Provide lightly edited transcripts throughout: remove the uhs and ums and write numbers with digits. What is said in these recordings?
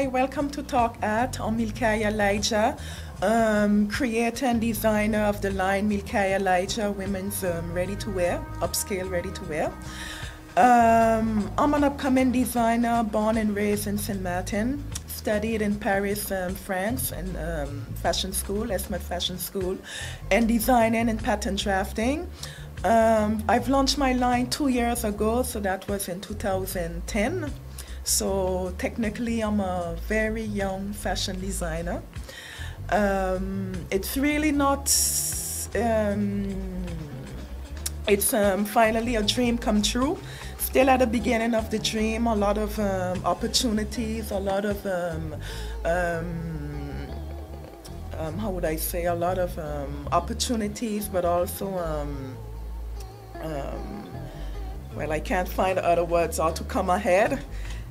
Hi, welcome to TalkArt. I'm Milkaya Elijah, creator and designer of the line Milkaya Elijah Women's Ready-to-Wear, Upscale Ready-to-Wear. I'm an upcoming designer, born and raised in St.Maarten, studied in Paris, France, and fashion school, St.Maarten Fashion School, and designing and pattern drafting. I've launched my line 2 years ago, so that was in 2010. So technically, I'm a very young fashion designer. It's really not, it's finally a dream come true. Still at the beginning of the dream, a lot of opportunities, a lot of, how would I say, a lot of opportunities, but also, well, I can't find other words all to come ahead.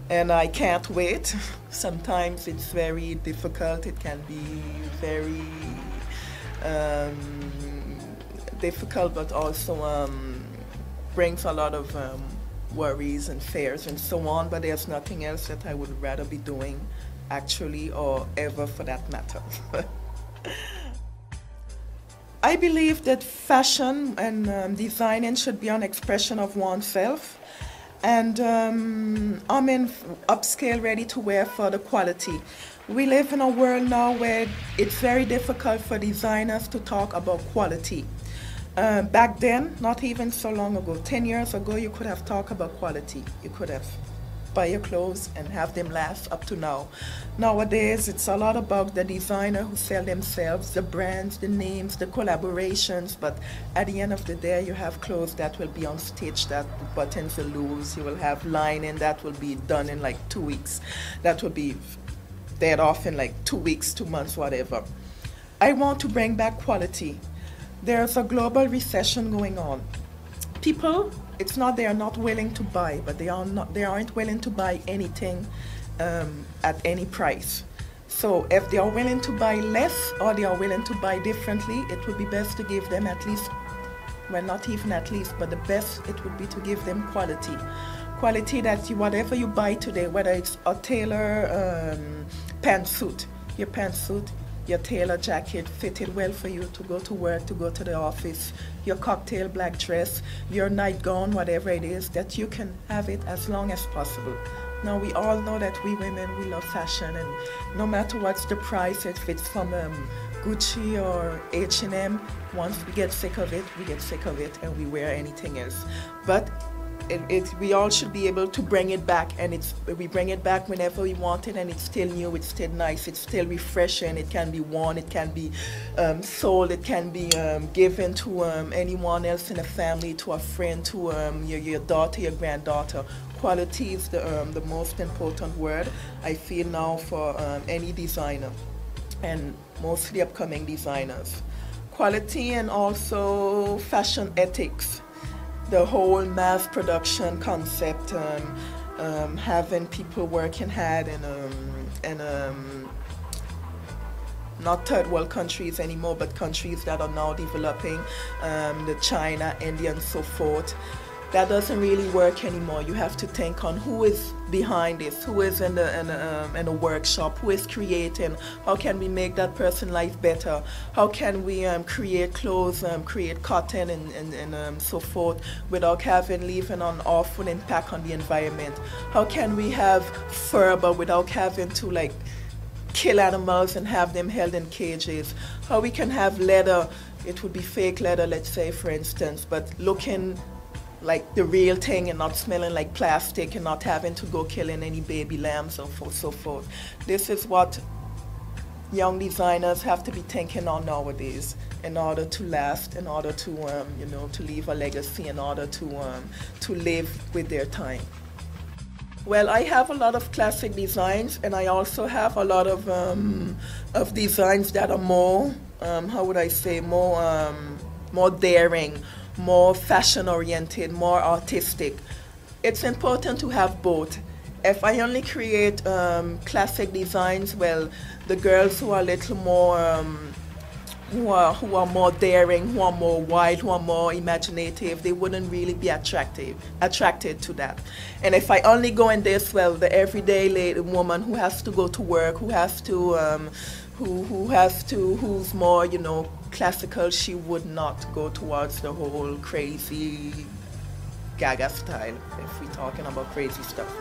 And I can't wait. Sometimes it's very difficult. It can be very difficult, but also brings a lot of worries and fears and so on. But there's nothing else that I would rather be doing, actually, or ever for that matter. I believe that fashion and designing should be an expression of oneself. And I'm in upscale ready-to-wear for the quality. We live in a world now where it's very difficult for designers to talk about quality. Back then, not even so long ago, 10 years ago, you could have talked about quality. You could have buy your clothes and have them last up to now. Nowadays, it's a lot about the designer who sell themselves, the brands, the names, the collaborations, but at the end of the day, you have clothes that will be on stitch, that the buttons will loose, you will have lining that will be done in like 2 weeks, that will be dead off in like 2 weeks, 2 months, whatever. I want to bring back quality. There's a global recession going on. People, it's not they are not willing to buy, but they aren't willing to buy anything at any price. So if they are willing to buy less or they are willing to buy differently, it would be best to give them at least, well, not even at least, but the best it would be to give them quality. Quality that whatever you buy today, whether it's a tailor pantsuit, your pantsuit, your tailor jacket fitted well for you to go to work, to go to the office, your cocktail black dress, your nightgown, whatever it is, that you can have it as long as possible. Now we all know that we women, we love fashion, and no matter what's the price, if it's from Gucci or H&M, once we get sick of it, we get sick of it and we wear anything else. But we all should be able to bring it back, and we bring it back whenever we want it, and it's still new, it's still nice, it's still refreshing, it can be worn, it can be sold, it can be given to anyone else in the family, to a friend, to your daughter, your granddaughter. Quality is the most important word, I feel now, for any designer, and mostly upcoming designers. Quality and also fashion ethics. The whole mass production concept, having people working hard in not third world countries anymore, but countries that are now developing, the China, India, and so forth. That doesn't really work anymore. You have to think on who is behind this, who is in a workshop, who is creating, how can we make that person's life better, how can we create clothes, create cotton and so forth without leaving an awful impact on the environment. How can we have fur but without having to like kill animals and have them held in cages. How we can have leather, it would be fake leather, let's say, for instance, but looking like the real thing and not smelling like plastic and not having to go killing any baby lambs or so forth. This is what young designers have to be thinking on nowadays in order to last, in order to to leave a legacy, in order to live with their time. Well, I have a lot of classic designs, and I also have a lot of designs that are more, how would I say, more daring, more fashion-oriented, more artistic. It's important to have both. If I only create classic designs, well, the girls who are a little more who are more daring, who are more wild, who are more imaginative, they wouldn't really be attracted to that. And if I only go in this, well, the everyday lady woman who has to go to work, who's more, you know, classical, she would not go towards the whole crazy Gaga style, if we're talking about crazy stuff.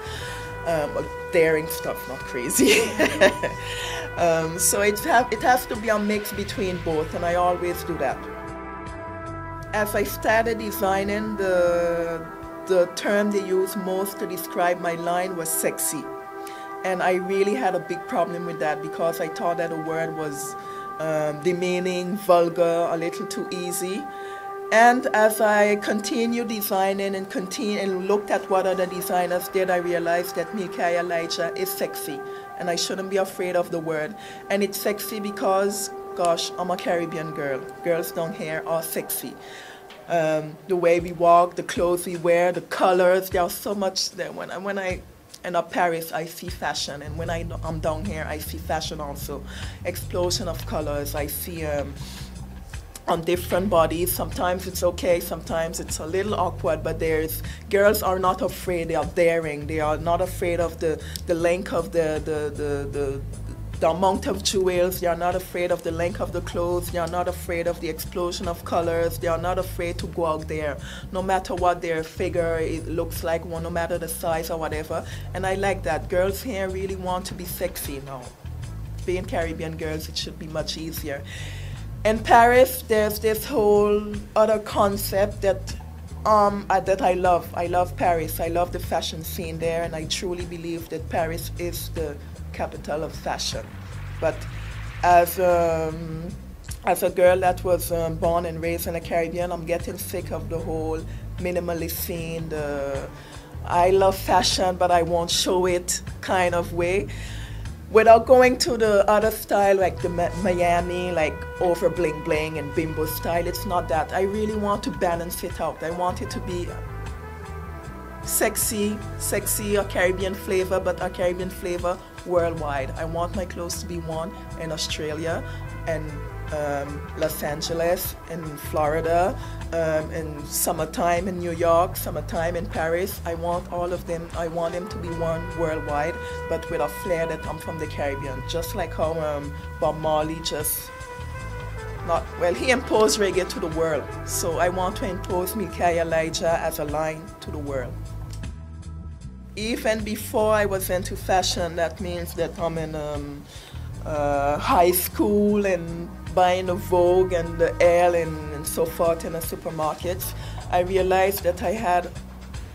Daring stuff, not crazy. So it has to be a mix between both, and I always do that. As I started designing, the term they use most to describe my line was sexy. And I really had a big problem with that because I thought that the word was demeaning, vulgar, a little too easy. And as I continued designing and looked at what other designers did, I realized that Milkaya Elijah is sexy, and I shouldn't be afraid of the word. And it's sexy because, gosh, I'm a Caribbean girl. Girls down here are sexy. The way we walk, the clothes we wear, the colors, there's so much there. When I end up Paris, I see fashion, and when I'm down here, I see fashion also. Explosion of colors. I see on different bodies. Sometimes it's okay, sometimes it's a little awkward, but girls are not afraid, they are daring. They are not afraid of the length of the amount of jewels. They are not afraid of the length of the clothes. They are not afraid of the explosion of colors. They are not afraid to go out there, no matter what their figure it looks like, no matter the size or whatever. And I like that. Girls here really want to be sexy now. Being Caribbean girls, it should be much easier. In Paris, there's this whole other concept that I love. I love Paris. I love the fashion scene there, and I truly believe that Paris is the capital of fashion. But as a girl that was born and raised in the Caribbean, I'm getting sick of the whole minimalist scene, I love fashion, but I won't show it kind of way. Without going to the other style, like the Miami, like over bling bling and bimbo style, it's not that. I really want to balance it out. I want it to be sexy, a Caribbean flavor, but a Caribbean flavor worldwide. I want my clothes to be worn in Australia and Los Angeles and Florida, in summertime in New York, summertime in Paris. I want all of them. I want them to be worn worldwide, but with a flair that I'm from the Caribbean. Just like how Bob Marley he imposed reggae to the world. So I want to impose Milkaya Elijah as a line to the world. Even before I was into fashion, that means that I'm in high school and buying the Vogue and the Elle and so forth in the supermarkets, I realized that I had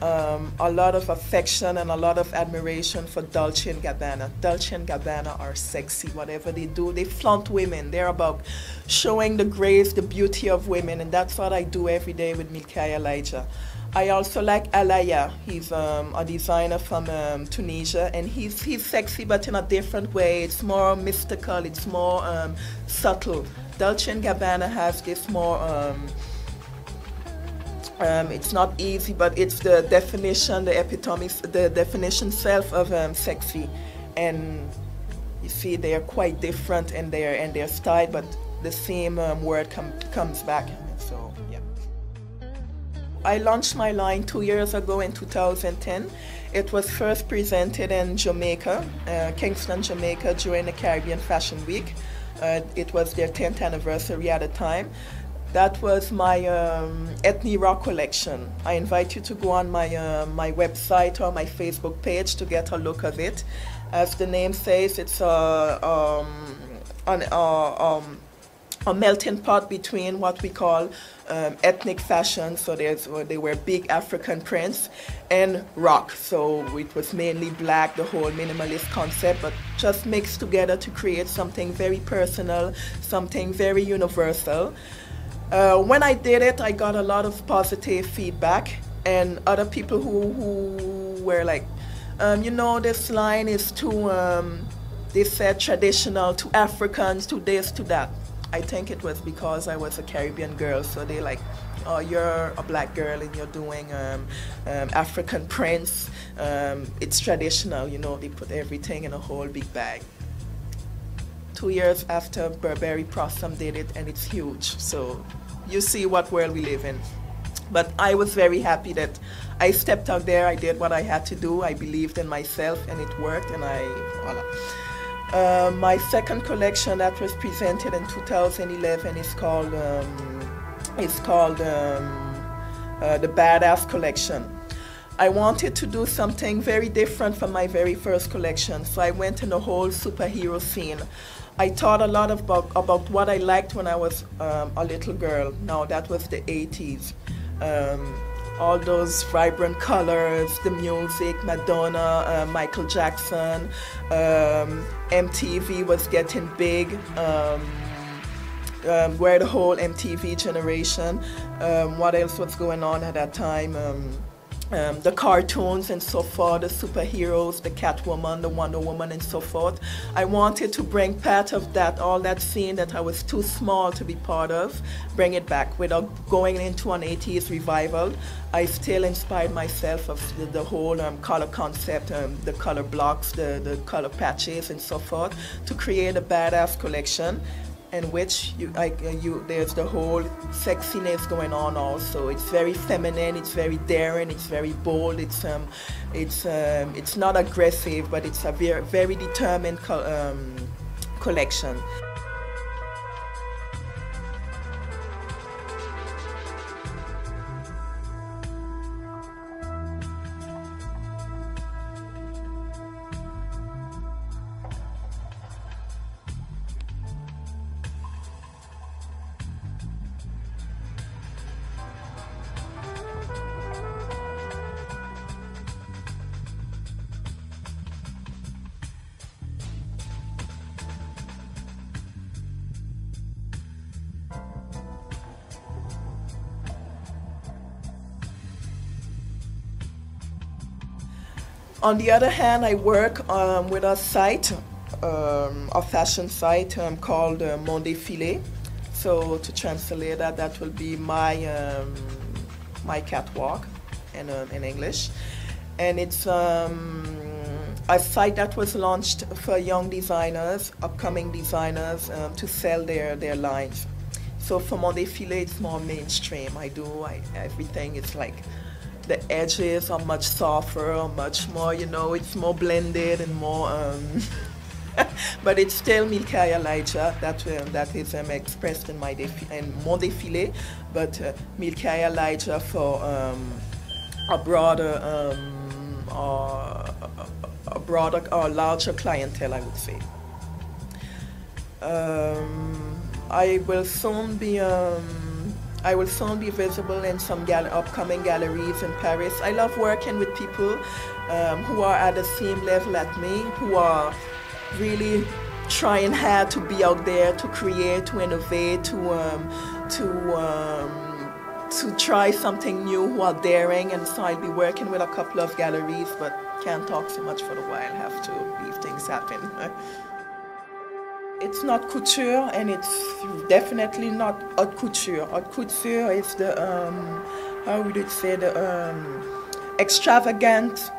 a lot of affection and a lot of admiration for Dolce & Gabbana. Dolce & Gabbana are sexy. Whatever they do, they flaunt women. They're about showing the grace, the beauty of women, and that's what I do every day with Milkaya Elijah. I also like Alaya. He's a designer from Tunisia, and he's sexy, but in a different way. It's more mystical, it's more subtle. Dolce & Gabbana has this more, it's not easy, but it's the definition, the epitome, the definition self of sexy. And you see, they are quite different in their style, but the same word comes back. So, yeah. I launched my line 2 years ago in 2010. It was first presented in Jamaica, Kingston, Jamaica, during the Caribbean Fashion Week. It was their 10th anniversary at the time. That was my ethnic rock collection. I invite you to go on my website or my Facebook page to get a look of it. As the name says, it's a melting pot between what we call ethnic fashion, so they were big African prints, and rock. So it was mainly black, the whole minimalist concept, but just mixed together to create something very personal, something very universal. When I did it, I got a lot of positive feedback, and other people who were like, you know, this line is too, they said, traditional, too Africans, too this, too that. I think it was because I was a Caribbean girl, so they like, oh, you're a black girl and you're doing African prints. It's traditional, you know, they put everything in a whole big bag. 2 years after Burberry Blossom did it, and it's huge. So you see what world we live in. But I was very happy that I stepped out there, I did what I had to do, I believed in myself, and it worked, and voila. My second collection that was presented in 2011 is called the Badass Collection. I wanted to do something very different from my very first collection, so I went in the whole superhero scene. I thought a lot about what I liked when I was a little girl. Now that was the 80s. All those vibrant colors, the music, Madonna, Michael Jackson, MTV was getting big. We're the whole MTV generation. What else was going on at that time? The cartoons and so forth, the superheroes, the Catwoman, the Wonder Woman and so forth. I wanted to bring part of that, all that scene that I was too small to be part of, bring it back without going into an 80s revival. I still inspired myself of the whole color concept, the color blocks, the color patches and so forth, to create a badass collection, in which there's the whole sexiness going on also. It's very feminine, it's very daring, it's very bold, it's not aggressive, but it's a very, very determined collection. On the other hand, I work with a site, a fashion site called Mon Défilé. So to translate that, that will be my catwalk in English. And it's a site that was launched for young designers, upcoming designers, to sell their lines. So for Mon Défilé, it's more mainstream. Everything is like, the edges are much softer, or much more, it's more blended and more, but it's still Milkaya Elijah that is expressed in Mon Défilé, but Milkaya Elijah for a broader or larger clientele, I would say. I will soon be visible in some upcoming galleries in Paris. I love working with people who are at the same level as me, who are really trying hard to be out there, to create, to innovate, to try something new, who are daring. And so I'll be working with a couple of galleries, but can't talk so much for a while. Have to leave things happen. It's not couture, and it's definitely not haute couture. Haute couture is the, how would you say, the extravagant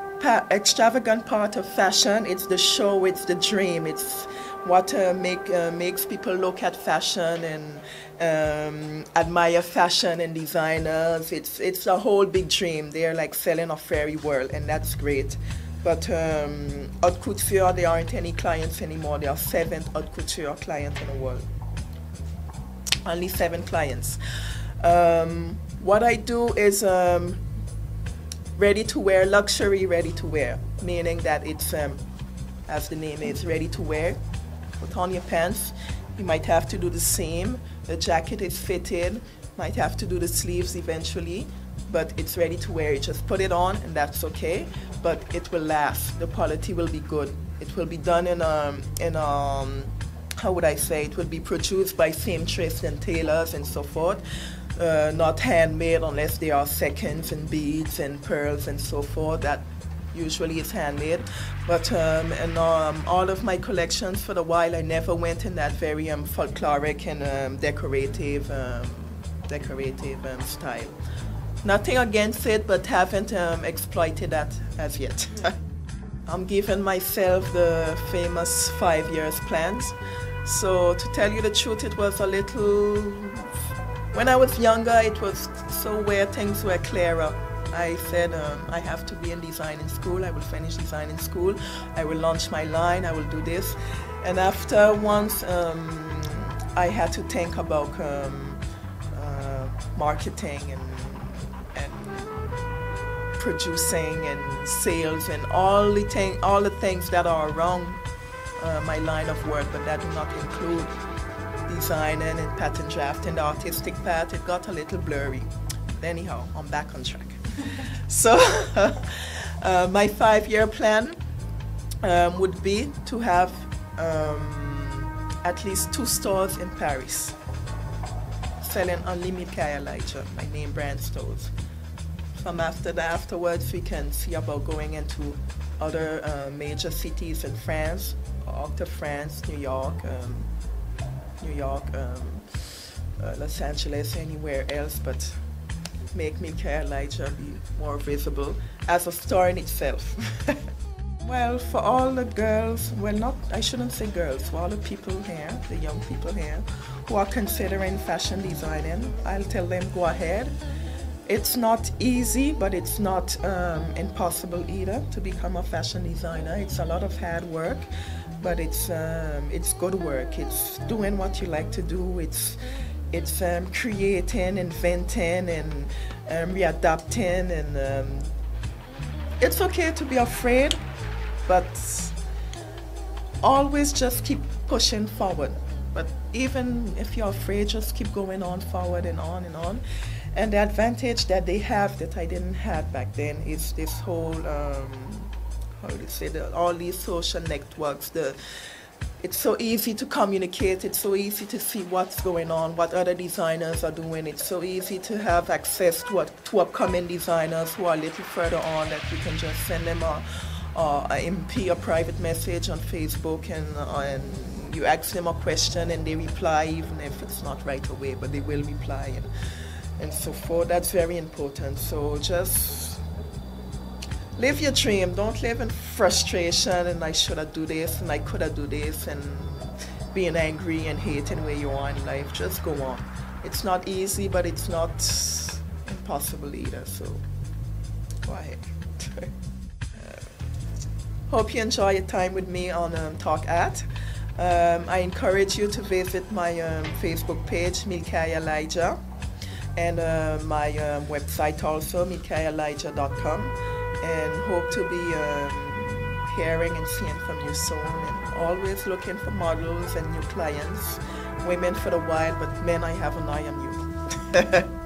part of fashion. It's the show, it's the dream, it's what makes people look at fashion and admire fashion and designers. It's a whole big dream. They're like selling a fairy world, and that's great. But haute couture, there aren't any clients anymore. There are 7 haute couture clients in the world. Only 7 clients. What I do is ready to wear, luxury ready to wear, meaning that it's, as the name is, ready to wear. Put on your pants. You might have to do the same. The jacket is fitted. Might have to do the sleeves eventually. But it's ready to wear. You just put it on and that's okay, but it will last. The quality will be good. It will be done in how would I say, it will be produced by seamstresses and tailors and so forth, not handmade unless there are seconds and beads and pearls and so forth. That usually is handmade. But in all of my collections for a while, I never went in that very folkloric and decorative style. Nothing against it, but haven't exploited that as yet. I'm giving myself the famous 5 years plans. So to tell you the truth, it was a little, when I was younger, it was so where things were clearer. I said, I have to be in design in school, I will finish design in school, I will launch my line, I will do this. And after once, I had to think about marketing and producing and sales and all the things that are around my line of work, but that do not include designing and pattern drafting, the artistic part. It got a little blurry. Anyhow, I'm back on track. So my 5-year plan would be to have at least 2 stores in Paris selling only Milkaya Elijah, my name brand stores. From afterwards, we can see about going into other major cities in France, out of France, New York, Los Angeles, anywhere else, but make Milkaya Elijah be more visible as a store in itself. Well, for all the girls, well, I shouldn't say girls, for all the people here, the young people here, who are considering fashion designing, I'll tell them go ahead. It's not easy, but it's not impossible either to become a fashion designer. It's a lot of hard work, but it's good work. It's doing what you like to do. It's creating, inventing, and readapting, and it's okay to be afraid, but always just keep pushing forward. But even if you're afraid, just keep going on forward and on and on. And the advantage that they have that I didn't have back then is this whole, how do you say, all these social networks. It's so easy to communicate, it's so easy to see what's going on, what other designers are doing. It's so easy to have access to upcoming designers who are a little further on, that we can just send them a MP, a private message on Facebook, and you ask them a question and they reply, even if it's not right away, but they will reply. And so forth. That's very important. So just live your dream. Don't live in frustration and I should have do this and I could have do this and being angry and hating where you are in life. Just go on. It's not easy, but it's not impossible either. So go ahead. Hope you enjoy your time with me on TalkArt. I encourage you to visit my Facebook page, Milkaya Elijah. And my website also, milkayaelijah.com, and hope to be hearing and seeing from you soon. And always looking for models and new clients, women for the while, but men, I have an eye on you.